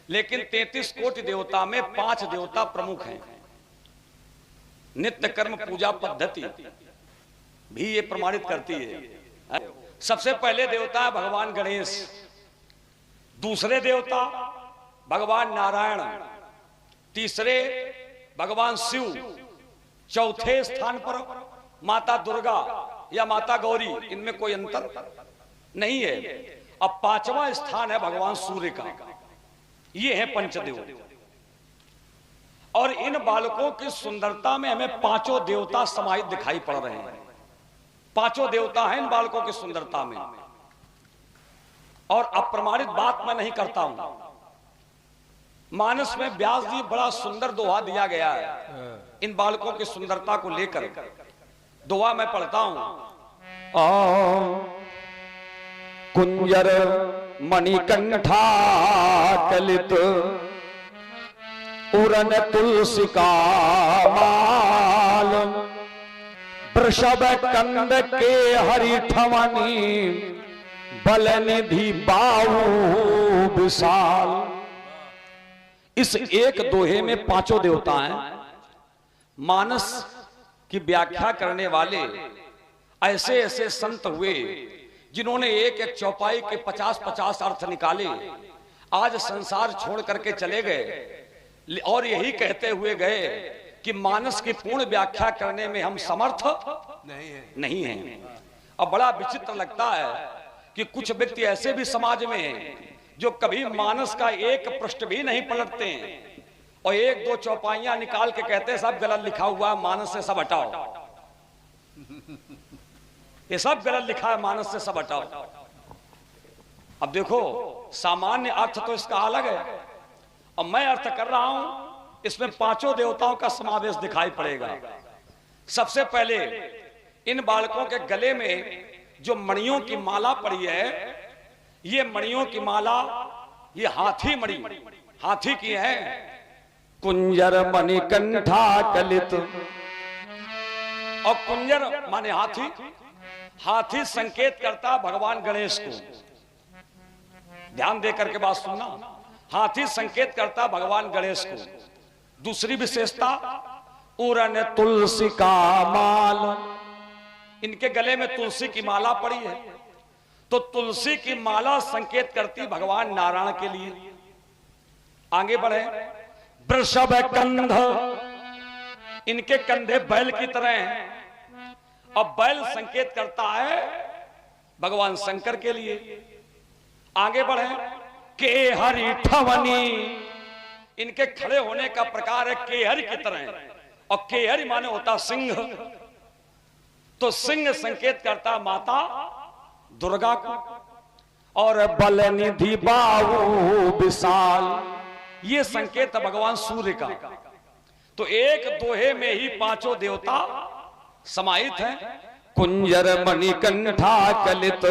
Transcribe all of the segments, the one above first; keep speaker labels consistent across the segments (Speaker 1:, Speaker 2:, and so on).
Speaker 1: लेकिन 33 कोटि देवता में 5 देवता प्रमुख हैं। नित्य कर्म पूजा पद्धति भी ये प्रमाणित करती है। सबसे पहले देवता है भगवान गणेश, दूसरे देवता भगवान नारायण, तीसरे भगवान शिव, चौथे स्थान पर माता दुर्गा या माता गौरी, इनमें कोई अंतर नहीं है। अब पांचवा स्थान है भगवान सूर्य का। ये है पंचदेव। और इन बालकों की सुंदरता में हमें पांचों देवता समाहित दिखाई पड़ रहे हैं। पांचों देवता हैं इन बालकों की सुंदरता में। और अप्रमाणित बात मैं नहीं करता हूं। मानस में व्यास जी बड़ा सुंदर दोहा दिया गया है इन बालकों की सुंदरता को लेकर। दोहा मैं पढ़ता हूं।
Speaker 2: कुंजर मणिकंठा कलित उरन तुलसी का माल, वृषभ कंद के हरि ठवनी, बल निधि बाहु विशाल।
Speaker 1: इस एक दोहे में पांचों देवता हैं। मानस की व्याख्या करने वाले ऐसे ऐसे संत हुए जिन्होंने एक एक चौपाई के 50-50 अर्थ निकाले, आज संसार छोड़ करके चले गए और यही कहते हुए गए कि मानस की पूर्ण व्याख्या करने में हम समर्थ नहीं हैं। अब बड़ा विचित्र लगता है कि कुछ व्यक्ति ऐसे भी समाज में हैं जो कभी मानस का एक पृष्ठ भी नहीं पलटते हैं और एक दो चौपाइयां निकाल के कहते हैं सब गलत लिखा हुआ है, मानस से सब हटाओ। ये सब गलत लिखा है, मानस से सब हटाओ। अब देखो, सामान्य अर्थ तो इसका अलग है और मैं अर्थ कर रहा हूं, इसमें पांचों देवताओं का समावेश दिखाई पड़ेगा। सबसे पहले इन बालकों के गले में जो मणियों की माला पड़ी है, ये मणियों की माला ये हाथी मणि, हाथी की है।
Speaker 2: कुंजर मणिकंठा कलित,
Speaker 1: और कुंजर माने हाथी। हाथी संकेत करता भगवान गणेश को। ध्यान देकर के बात सुनना। हाथी संकेत करता भगवान गणेश को। दूसरी विशेषता, उरन
Speaker 2: तुलसी का माल।
Speaker 1: इनके गले में तुलसी की माला पड़ी है, तो तुलसी की माला संकेत करती भगवान नारायण के लिए। आगे बढ़े।
Speaker 2: वृषभ कंध,
Speaker 1: इनके कंधे बैल की तरह हैं। अब बैल संकेत करता है भगवान शंकर के लिए। आगे बढ़े।
Speaker 2: के हरि ठवनी,
Speaker 1: इनके खड़े होने का प्रकार है केहरी की तरह, और केहरी माने होता सिंह, तो सिंह संकेत करता माता दुर्गा को।
Speaker 2: और बल निधि बाहु विशाल,
Speaker 1: ये संकेत है भगवान सूर्य का। तो एक दोहे में ही पांचों देवता समाहित हैं।
Speaker 2: कुंजर मणिकंठा कलित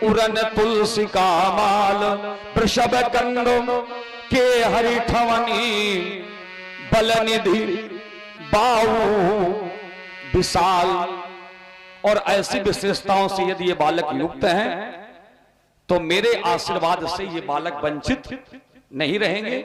Speaker 2: उरन तुलसी का माल, वृषभ कंद के हरि ठवनी, बल निधि बाहु विशाल।
Speaker 1: और ऐसी विशेषताओं से यदि ये बालक युक्त हैं तो मेरे आशीर्वाद से ये बालक वंचित नहीं रहेंगे।